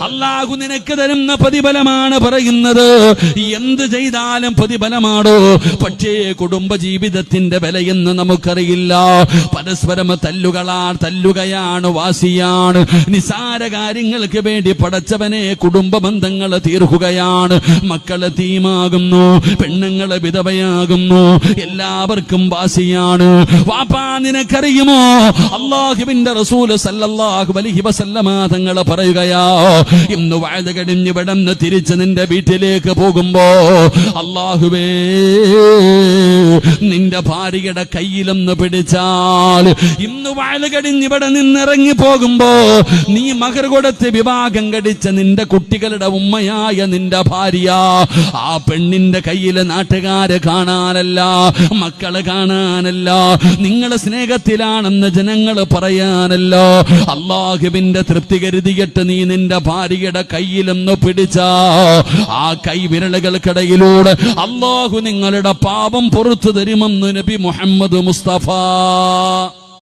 അള്ളാഹു നിനക്ക് തരുന്ന പ്രതിഫലമാണ് പറയുന്നത്. എന്ത് ചെയ്താലും പ്രതിഫലമാണോ? പക്ഷേ കുടുംബ ജീവിതത്തിന്റെ വിലയെന്ന് നമുക്കറിയില്ല. പരസ്പരം തല്ലുകയാണ്, വാശിയാണ്. നിസാര കാര്യങ്ങൾക്ക് വേണ്ടി പടച്ചവനെ കുടുംബ ബന്ധങ്ങൾ തീർക്കുകയാണ്. മക്കളെ തീമാകുന്നു, പെണ്ണുങ്ങളെ വിധവയാകുന്നു, എല്ലാവർക്കും വാശിയാണ്. വാപ്പാ നിനക്കറിയുമോ, അല്ലാഹുവിന്റെ റസൂൽ സല്ലല്ലാഹു അലൈഹി വസല്ലമ തങ്ങൾ പറയുകയാ, ഇന്ന് വഅദ കഴിഞ്ഞ് ഇവിടുന്ന് തിരിച്ച് നിന്റെ വീട്ടിലേക്ക് പോകുമ്പോ അല്ലാഹുവേ നിന്റെ ഭാര്യയുടെ കയ്യിലൊന്ന് പിടിച്ചാൽ, ഇന്ന് വഅദ കഴിഞ്ഞ് ഇവിടെ നിന്നിറങ്ങി പോകുമ്പോ നീ മഹർ കൊടുത്ത് വിവാഹം കഴിച്ച നിന്റെ കുട്ടികളുടെ ഉമ്മയായ നിന്റെ ഭാര്യ, ആ പെണ്ണിന്റെ കയ്യിൽ നാട്ടുകാര് കാണാനല്ല, മക്കള് കാണാനല്ല, നിങ്ങളെ സ്നേഹത്തിലാണെന്ന് ജനങ്ങൾ പറയാനല്ല, അല്ലാഹുവിന്റെ തൃപ്തി കരുതിയിട്ട് നീ നിന്റെ ഭാര്യയുടെ കയ്യിലൊന്ന് പിടിച്ച ആ കൈവിരലുകൾക്കിടയിലൂടെ അല്ലാഹു നിങ്ങളുടെ പാപം പുറത്തു തരുമെന്ന് നബി മുഹമ്മദ് മുസ്തഫ.